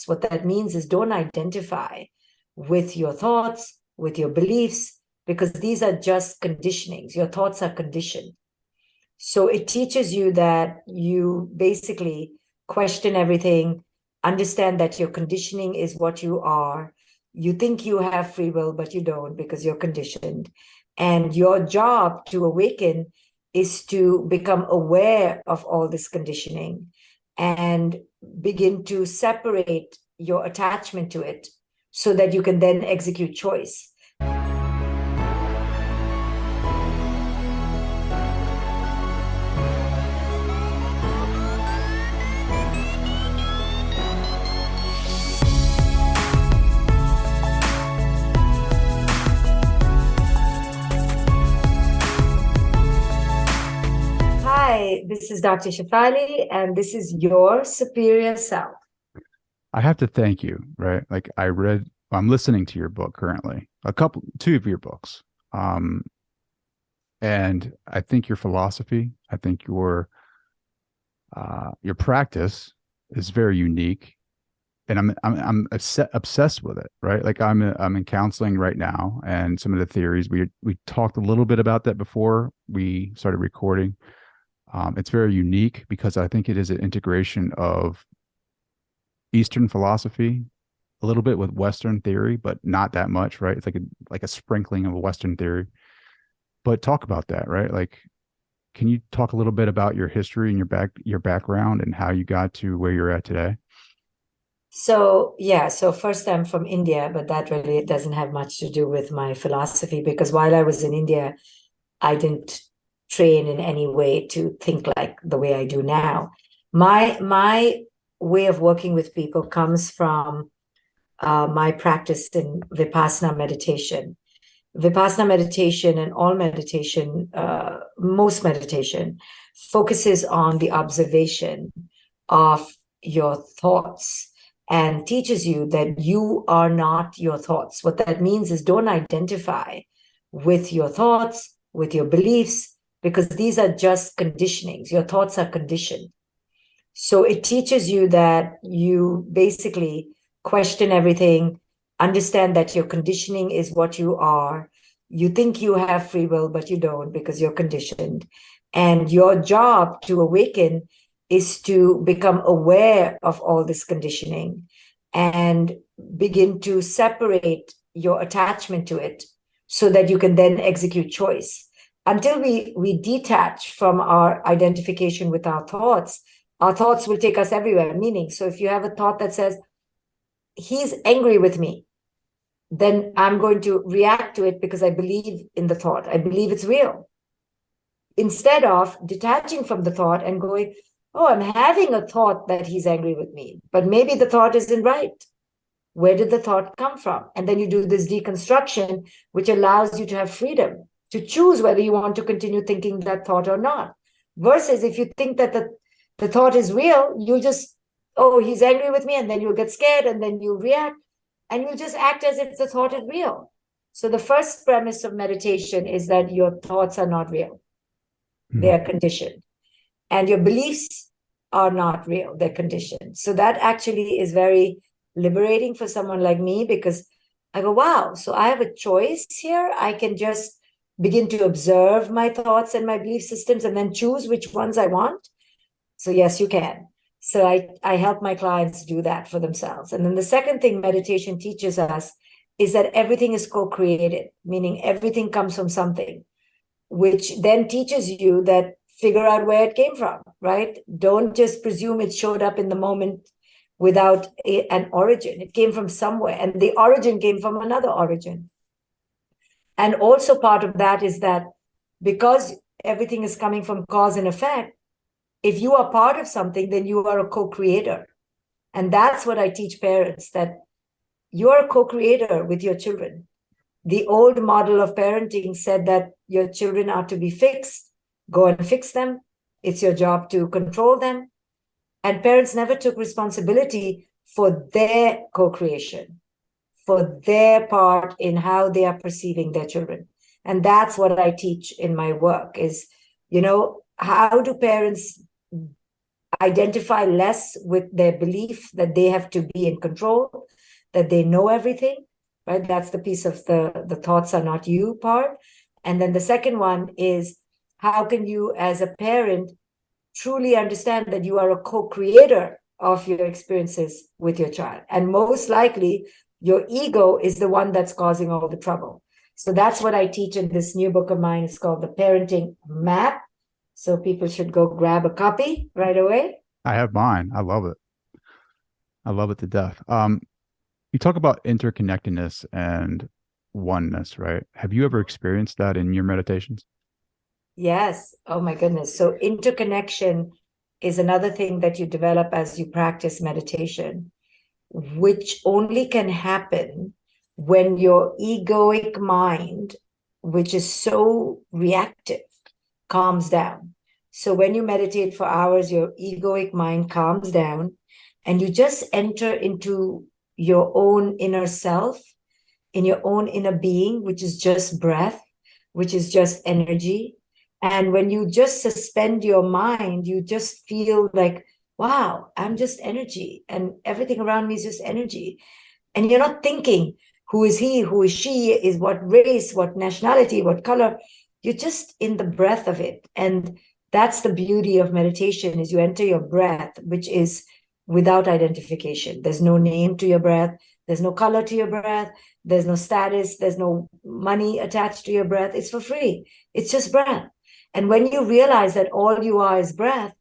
What that means is don't identify with your thoughts, with your beliefs, because these are just conditionings. Your thoughts are conditioned. So it teaches you that you basically question everything, understand that your conditioning is what you are. You think you have free will, but you don't because you're conditioned. And your job to awaken is to become aware of all this conditioning and begin to separate your attachment to it so that you can then execute choice. Hi, this is Dr. Shefali, and this is your Superior Self. I have to thank you, right? Like I'm listening to your book currently, two of your books. Um, and I think your philosophy, I think your practice is very unique, and I'm obsessed with it, right? Like I'm in counseling right now, and some of the theories we talked a little bit about that before we started recording. It's very unique because I think it is an integration of Eastern philosophy, a little bit with Western theory, but not that much, right? It's like a sprinkling of Western theory. But talk about that, right? Like, can you talk a little bit about your history and your background and how you got to where you're at today? So first I'm from India, but that really doesn't have much to do with my philosophy because while I was in India, I didn't train in any way to think like the way I do now. My way of working with people comes from my practice in Vipassana meditation. Vipassana meditation and all meditation, most meditation, focuses on the observation of your thoughts and teaches you that you are not your thoughts. What that means is don't identify with your thoughts, with your beliefs, because these are just conditionings. Your thoughts are conditioned. So it teaches you that you basically question everything, understand that your conditioning is what you are. You think you have free will, but you don't because you're conditioned. And your job to awaken is to become aware of all this conditioning and begin to separate your attachment to it so that you can then execute choice. Until we detach from our identification with our thoughts will take us everywhere. Meaning, so if you have a thought that says, he's angry with me, then I'm going to react to it because I believe in the thought. I believe it's real. Instead of detaching from the thought and going, oh, I'm having a thought that he's angry with me, but maybe the thought isn't right. Where did the thought come from? And then you do this deconstruction, which allows you to have freedom to choose whether you want to continue thinking that thought or not. Versus if you think that the thought is real, you'll just, oh, he's angry with me, and then you'll get scared, and then you'll react, and you'll just act as if the thought is real. So the first premise of meditation is that your thoughts are not real. They are conditioned. And your beliefs are not real, they're conditioned. So that actually is very liberating for someone like me because I go, wow, so I have a choice here. I can just begin to observe my thoughts and my belief systems and then choose which ones I want. So yes, you can. So I help my clients do that for themselves. And then the second thing meditation teaches us is that everything is co-created, meaning everything comes from something, which then teaches you that figure out where it came from, right? Don't just presume it showed up in the moment without an origin. It came from somewhere, and the origin came from another origin. And also part of that is that because everything is coming from cause and effect, if you are part of something, then you are a co-creator. And that's what I teach parents, that you're a co-creator with your children. The old model of parenting said that your children are to be fixed. Go and fix them. It's your job to control them. And parents never took responsibility for their co-creation, for their part in how they are perceiving their children. And that's what I teach in my work is, how do parents identify less with their belief that they have to be in control, that they know everything, right? That's the piece of the thoughts are not you part. And then the second one is, how can you as a parent truly understand that you are a co-creator of your experiences with your child? And most likely, your ego is the one that's causing all the trouble. So that's what I teach in this new book of mine. It's called The Parenting Map. So people should go grab a copy right away. I have mine. I love it. I love it to death. You talk about interconnectedness and oneness, right? Have you ever experienced that in your meditations? Yes. Oh my goodness. So interconnection is another thing that you develop as you practice meditation, which only can happen when your egoic mind, which is so reactive, calms down. So when you meditate for hours, your egoic mind calms down and you just enter into your own inner self, in your own inner being, which is just breath, which is just energy. And when you just suspend your mind, you just feel like, wow, I'm just energy and everything around me is just energy. And you're not thinking, who is he, who is she, is what race, what nationality, what color. You're just in the breath of it. And that's the beauty of meditation, is you enter your breath, which is without identification. There's no name to your breath. There's no color to your breath. There's no status. There's no money attached to your breath. It's for free. It's just breath. And when you realize that all you are is breath,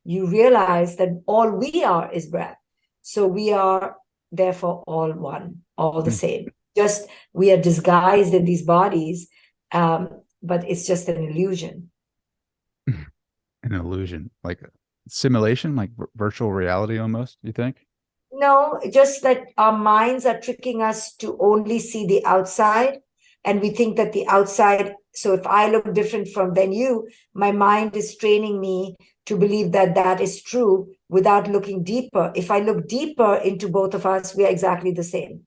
you realize that all we are is breath. So we are therefore all one, all the same. Just we are disguised in these bodies, but it's just an illusion. An illusion, like simulation, like virtual reality almost, you think? No, just that our minds are tricking us to only see the outside. And we think that the outside, so if I look different from than you, my mind is training me to believe that that is true without looking deeper. If I look deeper into both of us, we are exactly the same.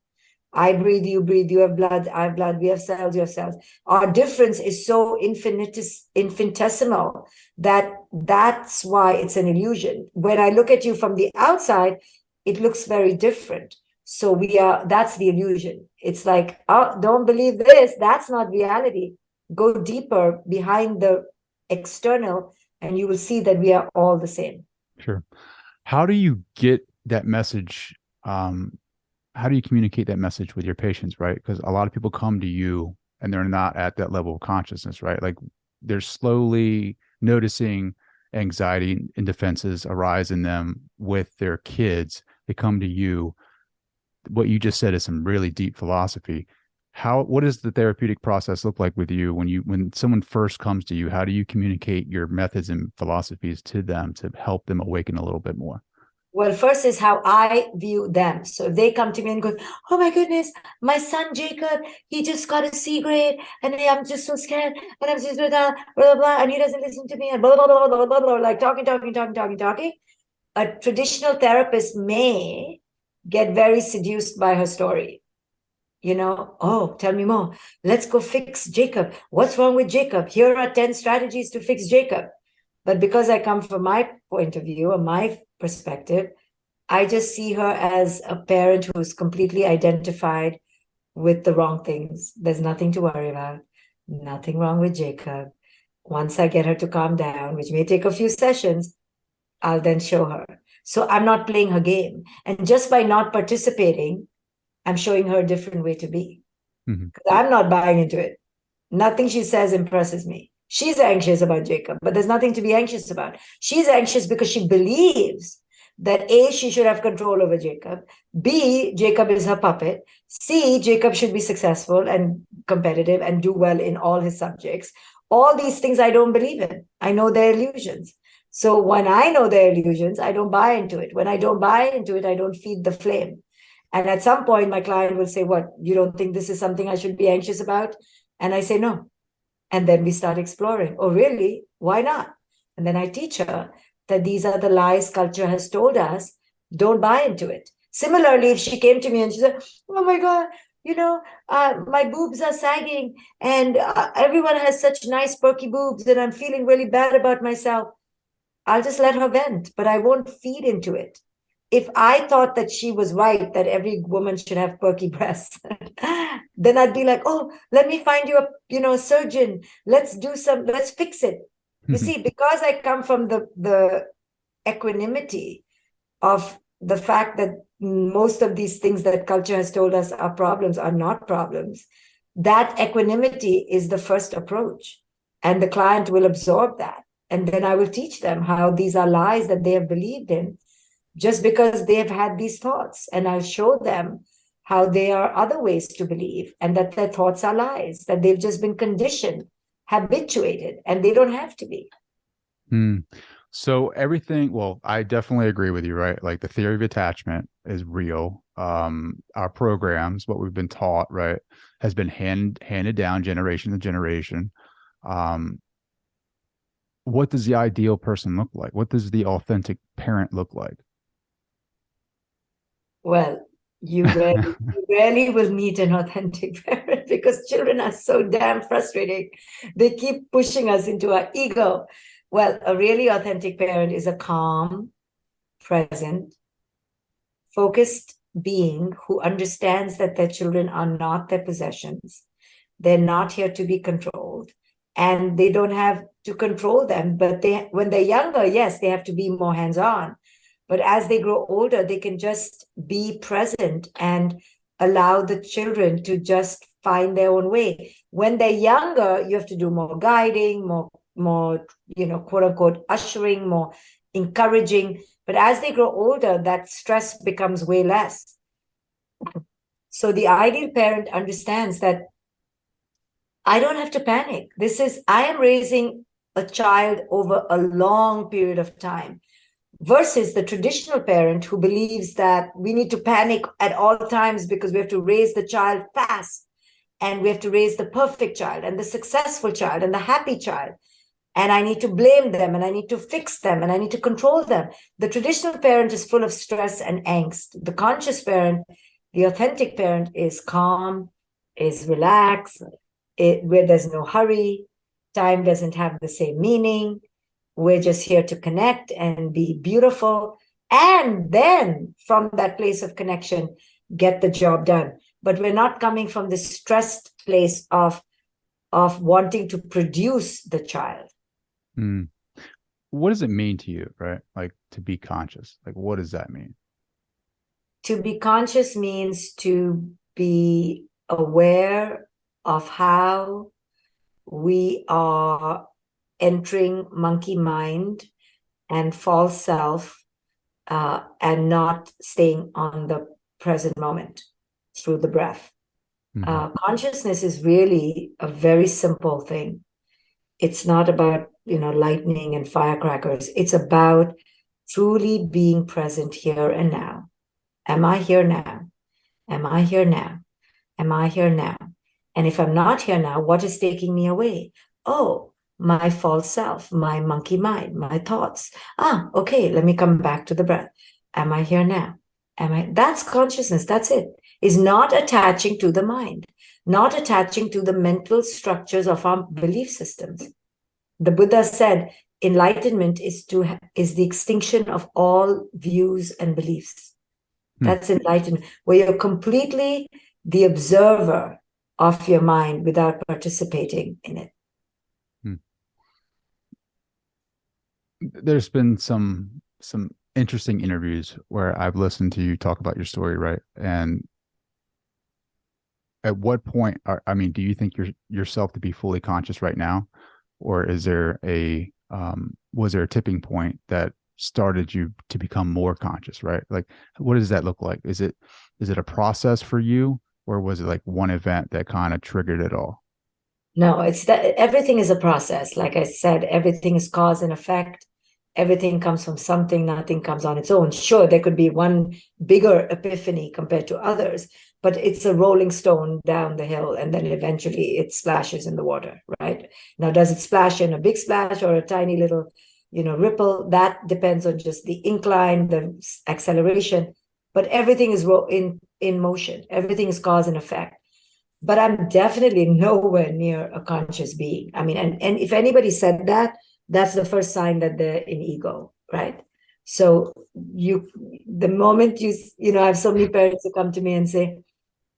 I breathe, you have blood, I have blood, we have cells, you have cells. Our difference is so infinitesimal that that's why it's an illusion. When I look at you from the outside, it looks very different. So that's the illusion. It's like, oh, don't believe this. That's not reality. Go deeper behind the external, and you will see that we are all the same. Sure. How do you get that message? How do you communicate that message with your patients, right? Because a lot of people come to you and they're not at that level of consciousness, right? Like they're slowly noticing anxiety and defenses arise in them with their kids. They come to you. What you just said is some really deep philosophy. What does the therapeutic process look like with you when someone first comes to you? How do you communicate your methods and philosophies to them to help them awaken a little bit more? Well, first is how I view them. So if they come to me and go, oh my goodness, my son Jacob, he just got a C grade, and I'm just so scared, and I'm just blah, blah, blah, blah, and he doesn't listen to me, and blah, blah, blah, blah, blah, blah, like talking. A traditional therapist may get very seduced by her story. Oh, tell me more. Let's go fix Jacob. What's wrong with Jacob? Here are 10 strategies to fix Jacob. But because I come from my point of view or my perspective, I just see her as a parent who's completely identified with the wrong things. There's nothing to worry about. Nothing wrong with Jacob. Once I get her to calm down, which may take a few sessions, I'll then show her. So I'm not playing her game. And just by not participating, I'm showing her a different way to be. Because I'm not buying into it. Nothing she says impresses me. She's anxious about Jacob, but there's nothing to be anxious about. She's anxious because she believes that A, she should have control over Jacob. B, Jacob is her puppet. C, Jacob should be successful and competitive and do well in all his subjects. All these things I don't believe in. I know they're illusions. So when I know they're illusions, I don't buy into it. When I don't buy into it, I don't feed the flame. And at some point, my client will say, what, you don't think this is something I should be anxious about? And I say, no. And then we start exploring. Oh, really? Why not? And then I teach her that these are the lies culture has told us. Don't buy into it. Similarly, if she came to me and she said, oh my God, my boobs are sagging and everyone has such nice perky boobs and I'm feeling really bad about myself. I'll just let her vent, but I won't feed into it. If I thought that she was right, that every woman should have perky breasts, then I'd be like, oh, let me find you a surgeon. Let's fix it. You see, because I come from the equanimity of the fact that most of these things that culture has told us are problems are not problems, that equanimity is the first approach. And the client will absorb that. And then I will teach them how these are lies that they have believed in just because they have had these thoughts. And I'll show them how there are other ways to believe and that their thoughts are lies, that they've just been conditioned, habituated, and they don't have to be. So everything, well, I definitely agree with you, right? Like the theory of attachment is real. Our programs, what we've been taught, right, has been handed down generation to generation. What does the ideal person look like? What does the authentic parent look like? Well, you rarely will meet an authentic parent because children are so damn frustrating. They keep pushing us into our ego. Well, a really authentic parent is a calm, present, focused being who understands that their children are not their possessions. They're not here to be controlled, and they don't have to control them. But when they're younger, yes, they have to be more hands-on. But as they grow older, they can just be present and allow the children to just find their own way. When they're younger, you have to do more guiding, more quote unquote, ushering, more encouraging. But as they grow older, that stress becomes way less. So the ideal parent understands that I don't have to panic. I am raising a child over a long period of time versus the traditional parent who believes that we need to panic at all times because we have to raise the child fast and we have to raise the perfect child and the successful child and the happy child. And I need to blame them and I need to fix them and I need to control them. The traditional parent is full of stress and angst. The conscious parent, the authentic parent, is calm, is relaxed, where there's no hurry. Time doesn't have the same meaning. We're just here to connect and be beautiful. And then from that place of connection, get the job done. But we're not coming from the stressed place of wanting to produce the child. What does it mean to you, right? Like to be conscious? Like, what does that mean? To be conscious means to be aware of how we are entering monkey mind and false self and not staying on the present moment through the breath. Consciousness is really a very simple thing. It's not about, lightning and firecrackers. It's about truly being present here and now. Am I here now? Am I here now? Am I here now? And if I'm not here now, what is taking me away? Oh, my false self, my monkey mind, my thoughts. Okay, let me come back to the breath. Am I here now? That's consciousness. That's it. Is not attaching to the mind, not attaching to the mental structures of our belief systems. The Buddha said, enlightenment is the extinction of all views and beliefs. That's enlightenment, where you're completely the observer of your mind without participating in it. There's been some interesting interviews where I've listened to you talk about your story, right? And at what point do you think yourself to be fully conscious right now? Or is there was there a tipping point that started you to become more conscious, right? Like, what does that look like? Is it a process for you, or was it like one event that kind of triggered it all? No, it's that everything is a process. Like I said, everything is cause and effect. Everything comes from something, nothing comes on its own. Sure, there could be one bigger epiphany compared to others, but it's a rolling stone down the hill and then eventually it splashes in the water, right? Now, does it splash in a big splash or a tiny little, ripple? That depends on just the incline, the acceleration, but everything is in motion. Everything is cause and effect. But I'm definitely nowhere near a conscious being. I mean, and if anybody said that, that's the first sign that they're in ego, right? So the moment I have so many parents who come to me and say,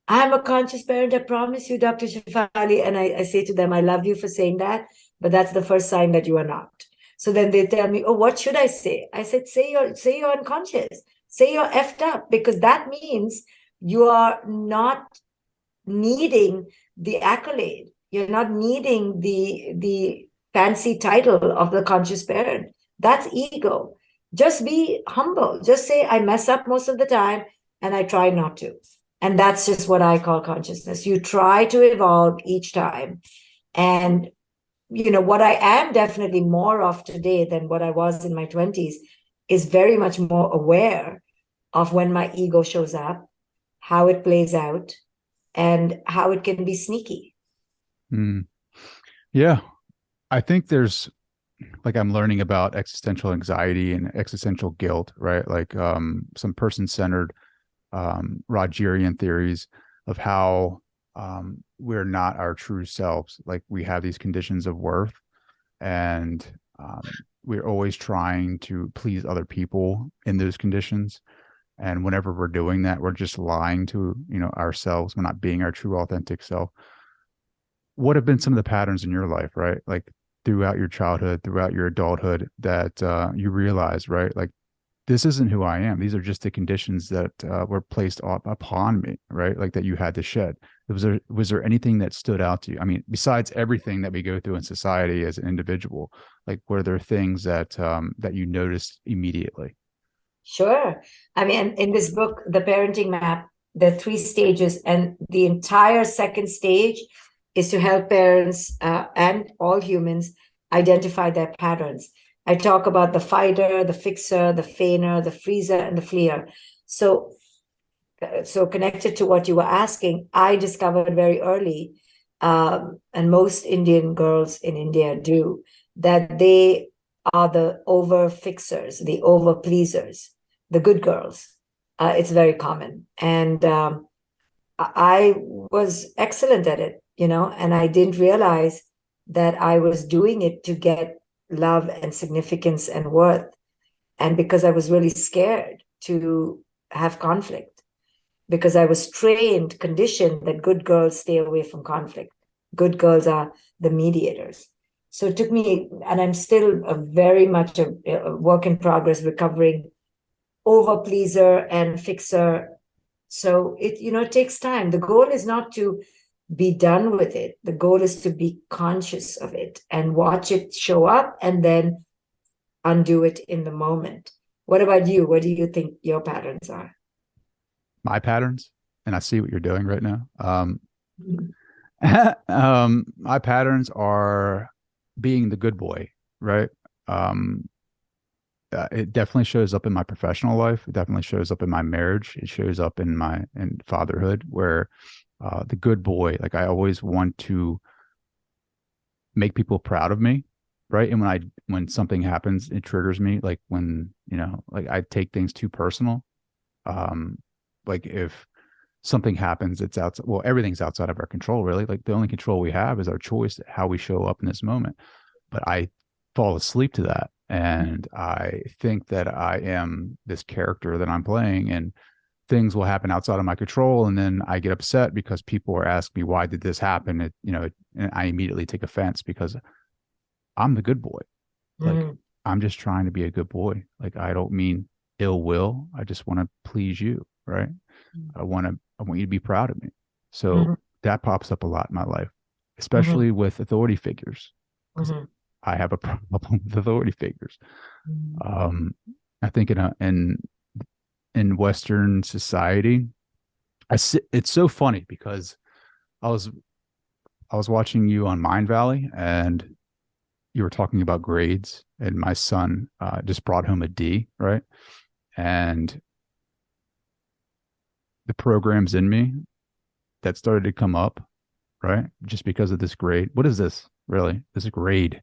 I'm a conscious parent, I promise you, Dr. Shefali. And I say to them, I love you for saying that, but that's the first sign that you are not. So then they tell me, oh, what should I say? I said, say you're unconscious, say you're effed up, because that means you are not needing the accolade. You're not needing the fancy title of the conscious parent. That's ego. Just be humble. Just say, I mess up most of the time and I try not to. And that's just what I call consciousness. You try to evolve each time. And, what I am definitely more of today than what I was in my 20s is very much more aware of when my ego shows up, how it plays out, and how it can be sneaky. Mm. Yeah. I think there's like, I'm learning about existential anxiety and existential guilt, right? Like some person-centered Rogerian theories of how we're not our true selves. Like we have these conditions of worth, and we're always trying to please other people in those conditions. And whenever we're doing that, we're just lying to, ourselves. We're not being our true authentic self. What have been some of the patterns in your life, right? Like throughout your childhood, throughout your adulthood, that you realize, right? Like, this isn't who I am. These are just the conditions that were placed upon me, right? Like that you had to shed. Was there anything that stood out to you? I mean, besides everything that we go through in society as an individual, like were there things that that you noticed immediately? Sure. I mean, in this book, The Parenting Map, there are 3 stages, and the entire second stage is to help parents and all humans identify their patterns. I talk about the fighter, the fixer, the feigner, the freezer, and the fleer. So connected to what you were asking, I discovered very early, and most Indian girls in India do, that they are the over fixers, the over pleasers, the good girls. It's very common. And I was excellent at it, and I didn't realize that I was doing it to get love and significance and worth. And because I was really scared to have conflict, because I was trained, conditioned that good girls stay away from conflict. Good girls are the mediators. So it took me, and I'm still very much a work in progress, recovering over pleaser and fixer. So it takes time. The goal is not to be done with it. The goal is to be conscious of it and watch it show up and then undo it in the moment. What about you? What do you think your patterns are? My patterns, and I see what you're doing right now. Mhm. My patterns are being the good boy, right? Um, it definitely shows up in my professional life. It definitely shows up in my marriage. It shows up in fatherhood, where the good boy, like I always want to make people proud of me, right? And when something happens, it triggers me. Like when like I take things too personal. Like if something happens, it's outside. Well, everything's outside of our control, really. Like the only control we have is our choice, how we show up in this moment. But I fall asleep to that, and I think that I am this character that I'm playing, and things will happen outside of my control, and then I get upset because people are asking me, why did this happen? And I immediately take offense because I'm the good boy. Like Mhm. I'm just trying to be a good boy. Like I don't mean ill will. I just want to please you, right? I want you to be proud of me. So Mhm. that pops up a lot in my life, Mhm. especially with authority figures, because Mhm. I have a problem with authority figures. Mhm. Um, I think in Western society, it's so funny because I was I was watching you on Mind Valley, and you were talking about grades, and my son just brought home a D, right? And the programs in me that started to come up, right? Just because of this grade. What is this really? This grade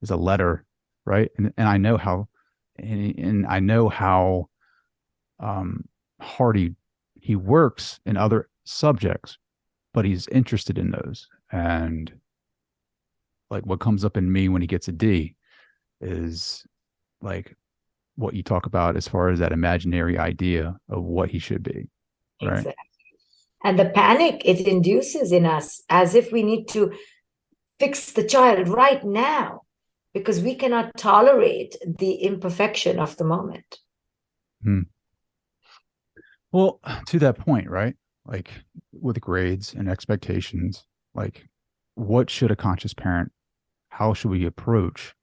is a letter, right? And I know how, and I know how um, hard he works in other subjects, but he's interested in those. And like what comes up in me when he gets a D is like what you talk about as far as that imaginary idea of what he should be, right? Exactly. And the panic it induces in us, as if we need to fix the child right now because we cannot tolerate the imperfection of the moment. Hmm. Well, to that point, right? Like with grades and expectations, like what should a conscious parent, how should we approach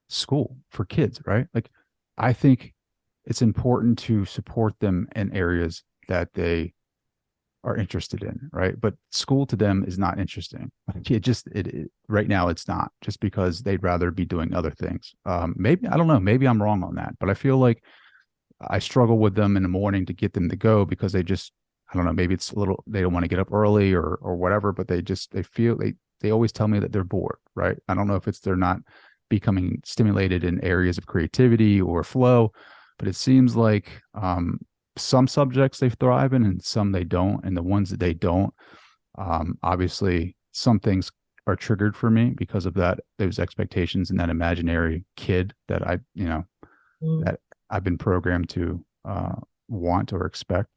school for kids, right? Like I think it's important to support them in areas that they are interested in, right? But school to them is not interesting. Like it right now it's not, just because they'd rather be doing other things. Maybe I don't know, maybe I'm wrong on that, but I feel like I struggle with them in the morning to get them to go because they just, I don't know, maybe it's a little, they don't want to get up early or whatever, but they feel they always tell me that they're bored, right? I don't know if it's they're not becoming stimulated in areas of creativity or flow, but it seems like some subjects they thrive in and some they don't. And the ones that they don't, obviously some things are triggered for me because of that, those expectations and that imaginary kid that that I've been programmed to want or expect.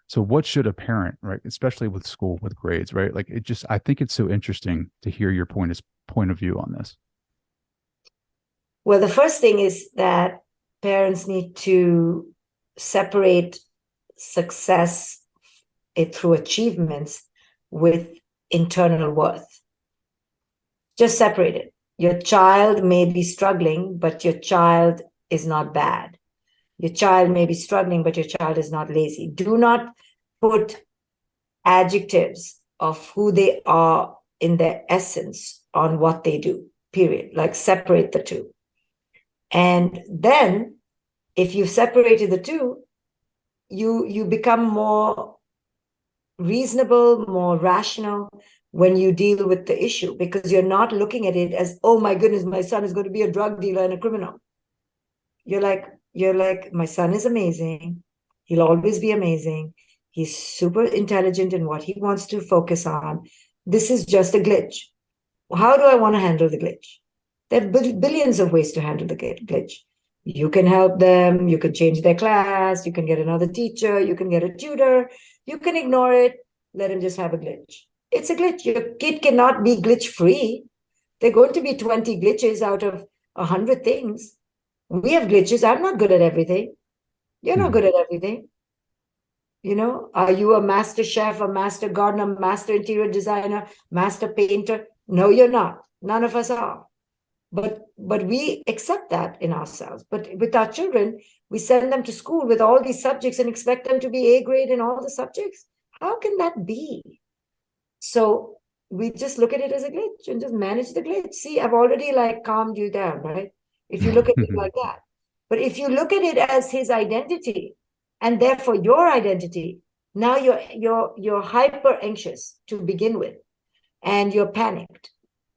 So what should a parent, right, especially with school, with grades, right? Like it just, I think it's so interesting to hear your point of view on this. Well, the first thing is that parents need to separate success through achievements with internal worth. Just separate it. Your child may be struggling, but your child is not bad. Your child may be struggling, but your child is not lazy. Do not put adjectives of who they are in their essence on what they do, period. Like separate the two. And then if you've separated the two, you become more reasonable, more rational when you deal with the issue, because you're not looking at it as, oh my goodness, my son is going to be a drug dealer and a criminal. You're like, my son is amazing. He'll always be amazing. He's super intelligent in what he wants to focus on. This is just a glitch. How do I want to handle the glitch? There are billions of ways to handle the glitch. You can help them. You can change their class. You can get another teacher. You can get a tutor. You can ignore it. Let him just have a glitch. It's a glitch. Your kid cannot be glitch free. There are going to be 20 glitches out of 100 things. We have glitches. I'm not good at everything. You're not good at everything. Are you a master chef, a master gardener, master interior designer, master painter? No, you're not. None of us are. But we accept that in ourselves. But with our children, we send them to school with all these subjects and expect them to be A grade in all the subjects. How can that be? So we just look at it as a glitch and just manage the glitch. See, I've already calmed you down, right? If you look at it like that. But if you look at it as his identity and therefore your identity, now you're hyper anxious to begin with, and you're panicked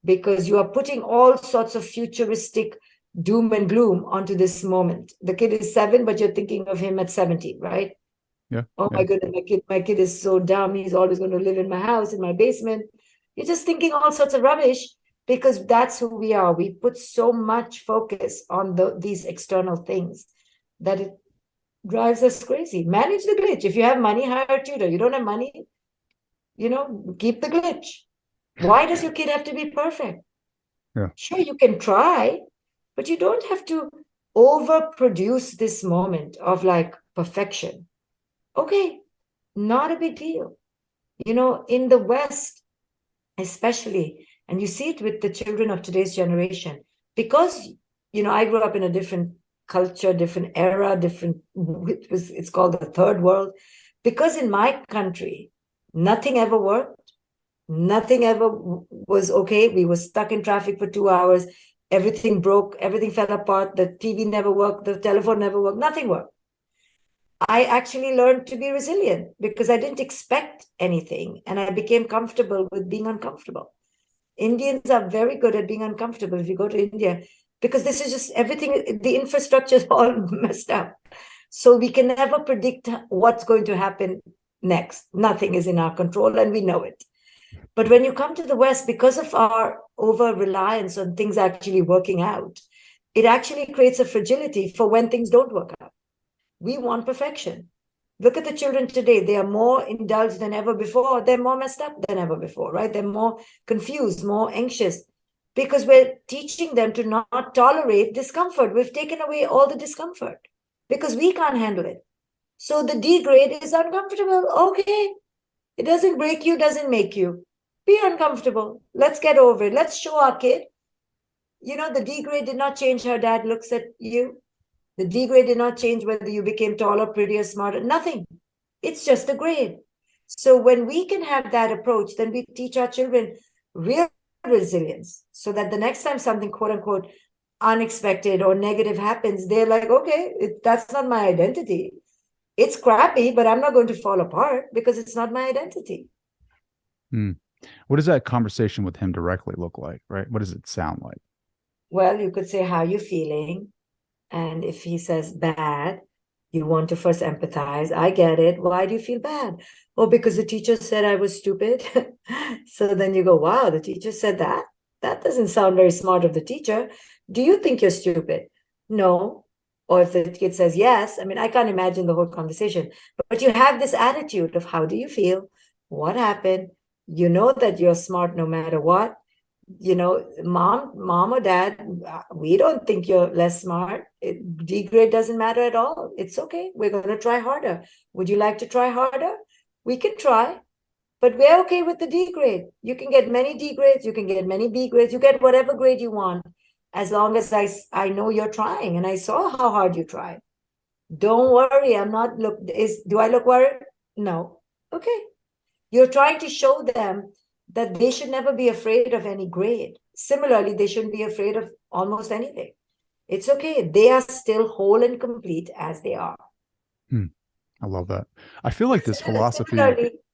because you are putting all sorts of futuristic doom and gloom onto this moment. The kid is 7, but you're thinking of him at 70, right? Yeah. Oh Yeah. my goodness, my kid is so dumb. He's always going to live in my house, in my basement. You're just thinking all sorts of rubbish because that's who we are. We put so much focus on these external things that it drives us crazy. Manage the glitch. If you have money, hire a tutor. You don't have money, keep the glitch. Why does your kid have to be perfect? Yeah. Sure, you can try, but you don't have to overproduce this moment of perfection. Okay, not a big deal. In the West, especially, and you see it with the children of today's generation, because, I grew up in a different culture, different era, it's called the third world. Because in my country, nothing ever worked. Nothing ever was okay. We were stuck in traffic for 2 hours. Everything broke. Everything fell apart. The TV never worked. The telephone never worked. Nothing worked. I actually learned to be resilient because I didn't expect anything. And I became comfortable with being uncomfortable. Indians are very good at being uncomfortable if you go to India, because this is just everything. The infrastructure is all messed up. So we can never predict what's going to happen next. Nothing is in our control, and we know it. But when you come to the West, because of our over reliance on things actually working out, It actually creates a fragility for when things don't work out. We want perfection. Look at the children today. They are more indulged than ever before. They're more messed up than ever before, right? They're more confused, more anxious, because we're teaching them to not tolerate discomfort. We've taken away all the discomfort because we can't handle it. So the D grade is uncomfortable. Okay. It doesn't break you, doesn't make you. Be uncomfortable. Let's get over it. Let's show our kid. The D grade did not change how dad looks at you. The D grade did not change whether you became taller, prettier, smarter, nothing. It's just a grade. So when we can have that approach, then we teach our children real resilience so that the next time something quote unquote unexpected or negative happens, they're like, okay, that's not my identity. It's crappy, but I'm not going to fall apart because it's not my identity. What does that conversation with him directly look like, right? What does it sound like? Well, you could say, how are you feeling? And if he says bad, you want to first empathize. I get it. Why do you feel bad? Oh, because the teacher said I was stupid. So then you go, wow, the teacher said that? That doesn't sound very smart of the teacher. Do you think you're stupid? No. Or if the kid says yes, I mean, I can't imagine the whole conversation, but you have this attitude of how do you feel? What happened? You know that you're smart no matter what. Mom or dad, we don't think you're less smart. D grade doesn't matter at all. It's okay. We're going to try harder. Would you like to try harder? We can try, but we're okay with the D grade. You can get many D grades. You can get many B grades. You get whatever grade you want, as long as I know you're trying and I saw how hard you tried. Don't worry. Do I look worried? No. Okay. You're trying to show them that they should never be afraid of any grade. Similarly, they shouldn't be afraid of almost anything. It's okay. They are still whole and complete as they are. I love that. I feel like this philosophy.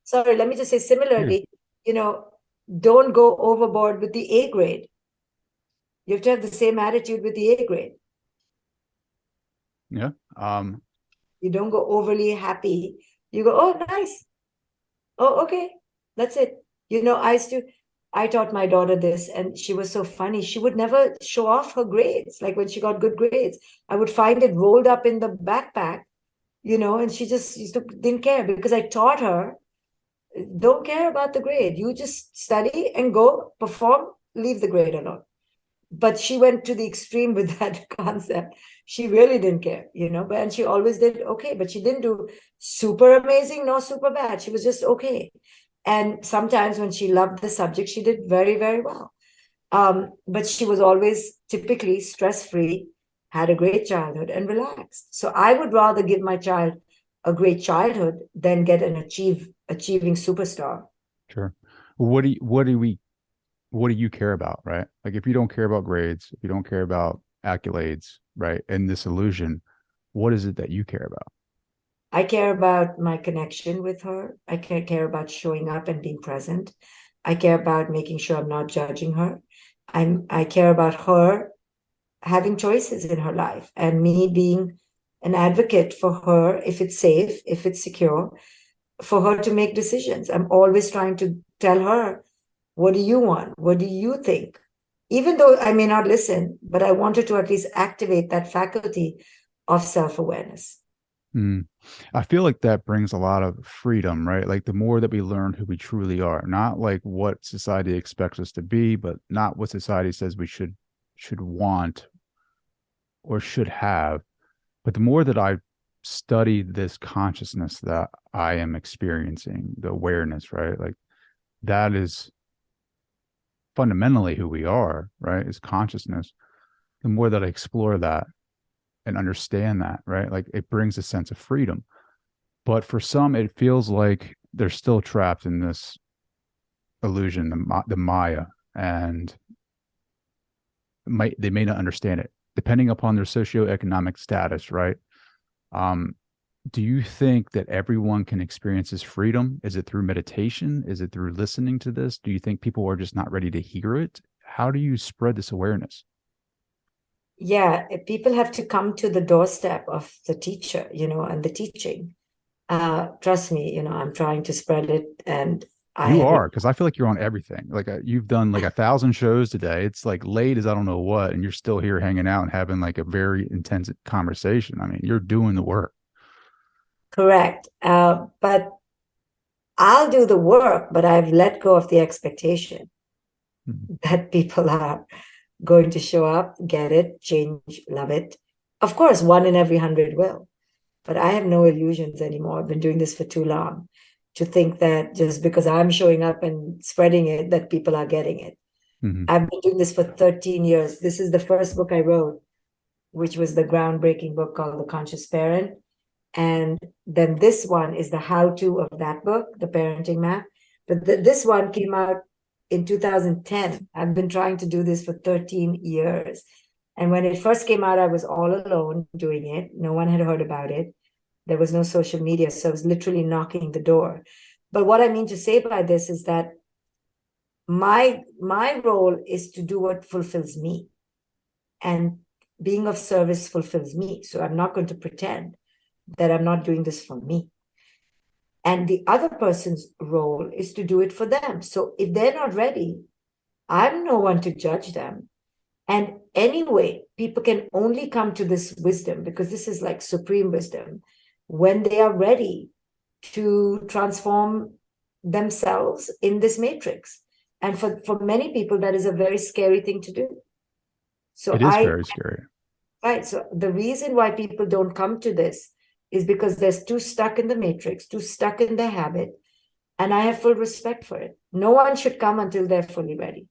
Sorry, let me just say similarly, don't go overboard with the A grade. You have to have the same attitude with the A grade. Yeah. You don't go overly happy. You go, oh, nice. Oh, okay. That's it. I taught my daughter this, and she was so funny. She would never show off her grades. Like when she got good grades, I would find it rolled up in the backpack, and she just didn't care because I taught her, don't care about the grade. You just study and go perform, leave the grade alone. But she went to the extreme with that concept. She really didn't care, and she always did okay, but she didn't do super amazing nor super bad. She was just okay. And sometimes when she loved the subject, she did very, very well. But she was always typically stress-free, had a great childhood and relaxed. So I would rather give my child a great childhood than get an achieving superstar. Sure. What do you care about, right? Like if you don't care about grades, if you don't care about accolades, right? And this illusion, what is it that you care about? I care about my connection with her. I care about showing up and being present. I care about making sure I'm not judging her. I care about her having choices in her life and me being an advocate for her if it's safe, if it's secure, for her to make decisions. I'm always trying to tell her, what do you want? What do you think? Even though I may not listen, but I wanted to at least activate that faculty of self-awareness. I feel like that brings a lot of freedom, right? Like the more that we learn who we truly are, not like what society expects us to be, but not what society says we should want or should have. But the more that I study this consciousness that I am experiencing, the awareness, right? Like that is fundamentally who we are, right? Is consciousness. The more that I explore that and understand that, right? Like it brings a sense of freedom. But for some, it feels like they're still trapped in this illusion, the Maya, and they may not understand it, depending upon their socioeconomic status, right? Do you think that everyone can experience this freedom? Is it through meditation? Is it through listening to this? Do you think people are just not ready to hear it? How do you spread this awareness? Yeah, people have to come to the doorstep of the teacher, and the teaching. Trust me, I'm trying to spread it, and I You have are, because I feel like you're on everything. Like you've done like 1,000 shows today. It's like late as I don't know what, and you're still here hanging out and having like a very intense conversation. I mean, you're doing the work. correct. But I'll do the work, but I've let go of the expectation Mhm. that people are going to show up, get it, change, love it. Of course, one in every 100 will. But I have no illusions anymore. I've been doing this for too long to think that just because I'm showing up and spreading it, that people are getting it. Mhm. I've been doing this for 13 years. This is the first book I wrote, which was the groundbreaking book called The Conscious Parent. And then this one is the how-to of that book, The Parenting Map. But this one came out in 2010. I've been trying to do this for 13 years. And when it first came out, I was all alone doing it. No one had heard about it. There was no social media, so I was literally knocking the door. But what I mean to say by this is that my role is to do what fulfills me, and being of service fulfills me. So I'm not going to pretend that I'm not doing this for me. And the other person's role is to do it for them. So if they're not ready, I'm no one to judge them. And anyway, people can only come to this wisdom, because this is like supreme wisdom, when they are ready to transform themselves in this matrix. And for many people, that is a very scary thing to do. So It is very scary. right. So the reason why people don't come to this is because they're too stuck in the matrix, too stuck in their habit. And I have full respect for it. No one should come until they're fully ready.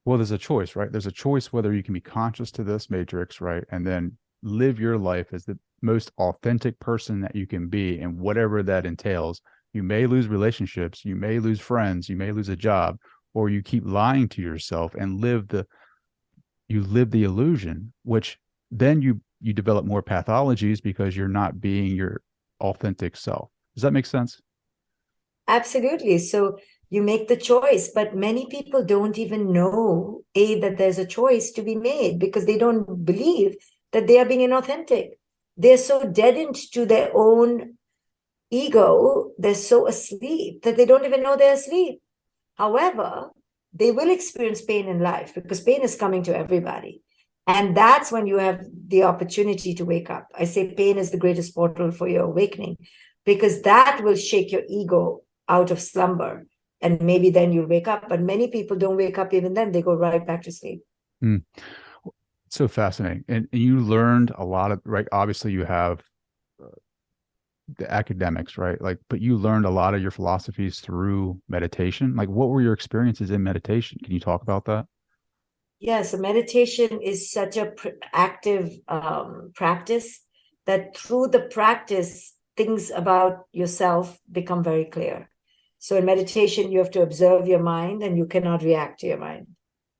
Well, there's a choice, right? There's a choice whether you can be conscious to this matrix, right? And then live your life as the most authentic person that you can be, and whatever that entails. You may lose relationships, you may lose friends, you may lose a job, or you keep lying to yourself and live the illusion, which then you develop more pathologies because you're not being your authentic self. Does that make sense? Absolutely. So you make the choice, but many people don't even know, A, that there's a choice to be made, because they don't believe that they are being inauthentic. They're so deadened to their own ego, they're so asleep that they don't even know they're asleep. However, they will experience pain in life, because pain is coming to everybody. And that's when you have the opportunity to wake up. I say pain is the greatest portal for your awakening, because that will shake your ego out of slumber. And maybe then you'll wake up. But many people don't wake up even then, they go right back to sleep. Mm. So fascinating. And you learned a lot of, right? Obviously, you have the academics, right? Like, but you learned a lot of your philosophies through meditation. Like, what were your experiences in meditation? Can you talk about that? Yeah, so meditation is such a active practice that through the practice, things about yourself become very clear. So in meditation, you have to observe your mind and you cannot react to your mind.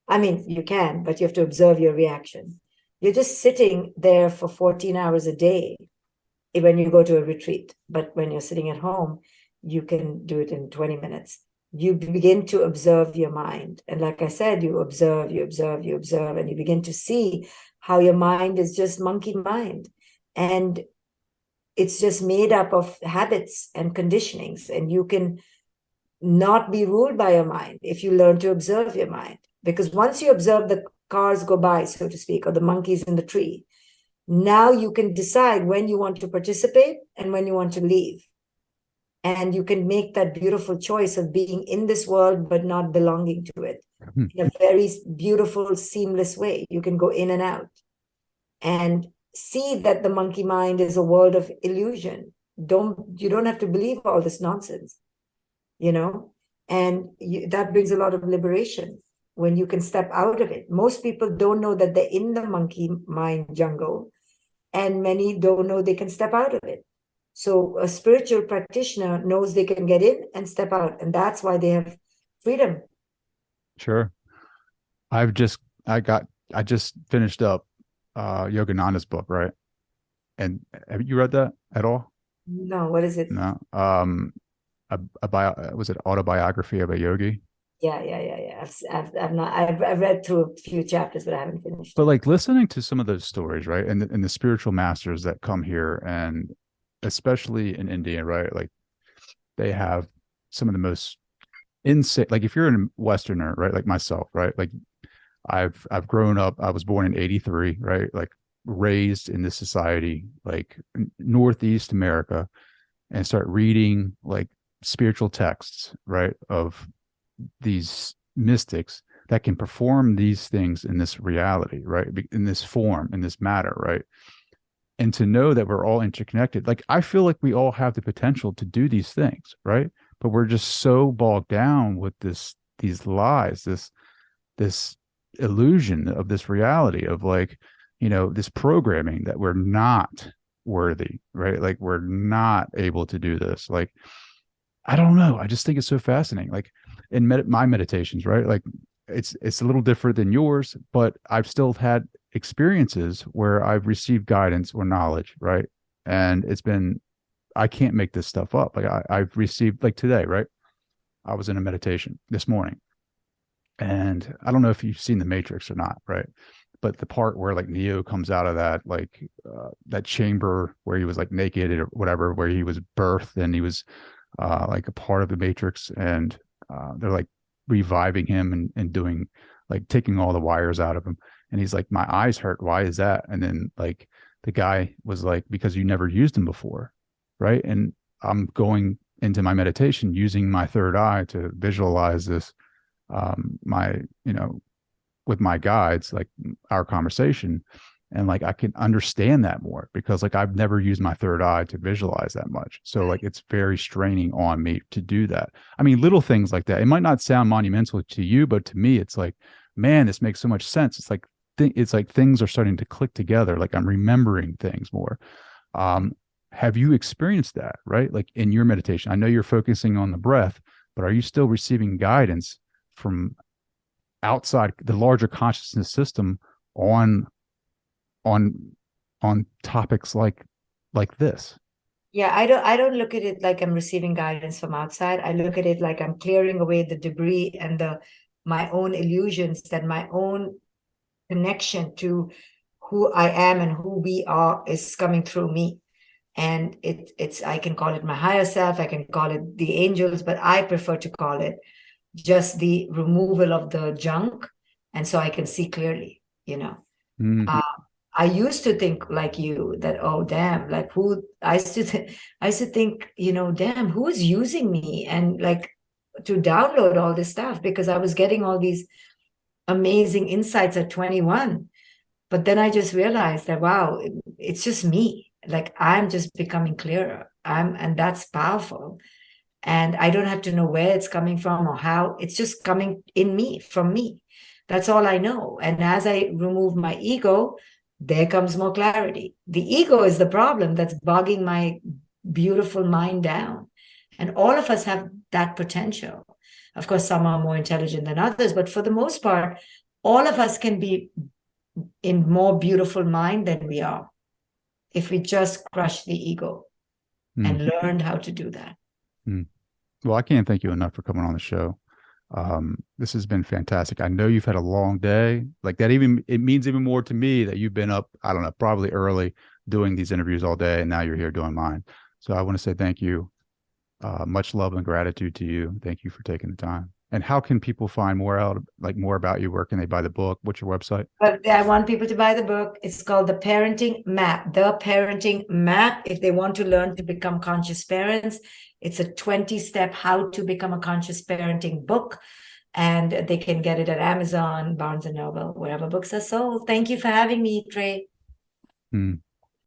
I mean, you can, but you have to observe your reaction. You're just sitting there for 14 hours a day when you go to a retreat. But when you're sitting at home, you can do it in 20 minutes. You begin to observe your mind. And like I said, you observe, you observe, you observe, and you begin to see how your mind is just monkey mind. And it's just made up of habits and conditionings. And you can not be ruled by your mind if you learn to observe your mind. Because once you observe the cars go by, so to speak, or the monkeys in the tree, now you can decide when you want to participate and when you want to leave. And you can make that beautiful choice of being in this world, but not belonging to it in a very beautiful, seamless way. You can go in and out and see that the monkey mind is a world of illusion. You don't have to believe all this nonsense, you know? And that brings a lot of liberation when you can step out of it. Most people don't know that they're in the monkey mind jungle, and many don't know they can step out of it. So a spiritual practitioner knows they can get in and step out, and that's why they have freedom. Sure. I've just I just finished up Yogananda's book, right? And have you read that at all? No, what is it? No. A bio, was it autobiography of a yogi? Yeah. I've not. I've read through a few chapters, but I haven't finished But it. like listening to some of those stories, right? And the spiritual masters that come here, and especially in India, right? Like they have some of the most insane. Like if you're a Westerner, right? Like myself, right? Like I've grown up. I was born in '83, right? Like raised in this society, like Northeast America, and start reading like spiritual texts, right? Of these mystics that can perform these things in this reality, right? In this form, in this matter, right? And to know that we're all interconnected. Like I feel like we all have the potential to do these things, right? But we're just so bogged down with these lies, this illusion of this reality of like, this programming that we're not worthy, right? Like we're not able to do this. Like, I don't know. I just think it's so fascinating. Like in my meditations, right? Like it's a little different than yours, but I've still had experiences where I've received guidance or knowledge, right? And it's been, I can't make this stuff up. Like I've received, like today, right? I was in a meditation this morning, and I don't know if you've seen The Matrix or not, right? But the part where like Neo comes out of that, like that chamber where he was like naked or whatever, where he was birthed and he was like a part of the Matrix, and they're like reviving him and doing like taking all the wires out of him, and he's like, my eyes hurt. Why is that? And then like the guy was like, because you never used them before, right? And I'm going into my meditation using my third eye to visualize this, my with my guides, like our conversation, and like I can understand that more because like I've never used my third eye to visualize that much. So like it's very straining on me to do that. I mean, little things like that. It might not sound monumental to you, but to me, it's like, man, this makes so much sense. It's like it's like things are starting to click together. Like I'm remembering things more. Um, have you experienced that, right? Like in your meditation, I know you're focusing on the breath, but are you still receiving guidance from outside the larger consciousness system on on topics like this? Yeah, I don't look at it like I'm receiving guidance from outside. I look at it like I'm clearing away the debris and the my own illusions, that my own connection to who I am and who we are is coming through me. And it's I can call it my higher self, I can call it the angels, but I prefer to call it just the removal of the junk, and so I can see clearly, Mm-hmm. Uh, I used to think like you that, oh damn, like who I used to think, damn, who's using me and like to download all this stuff, because I was getting all these amazing insights at 21. But then I just realized that, wow, it's just me. Like I'm just becoming clearer. And that's powerful. And I don't have to know where it's coming from or how. It's just coming in me, from me. That's all I know. And as I remove my ego, there comes more clarity. The ego is the problem that's bogging my beautiful mind down. And all of us have that potential. Of course, some are more intelligent than others, but for the most part, all of us can be in more beautiful mind than we are if we just crush the ego and learned how to do that. Mm-hmm. Well, I can't thank you enough for coming on the show. This has been fantastic. I know you've had a long day. Like that, even it means even more to me that you've been up, I don't know, probably early doing these interviews all day, and now you're here doing mine. So I want to say thank you. Much love and gratitude to you. Thank you for taking the time. And how can people find more out, like more about you? Where can they buy the book? What's your website? But I want people to buy the book. It's called The Parenting Map. The Parenting Map. If they want to learn to become conscious parents, it's a 20-step how to become a conscious parenting book. And they can get it at Amazon, Barnes and Noble, wherever books are sold. Thank you for having me, Trey. Hmm.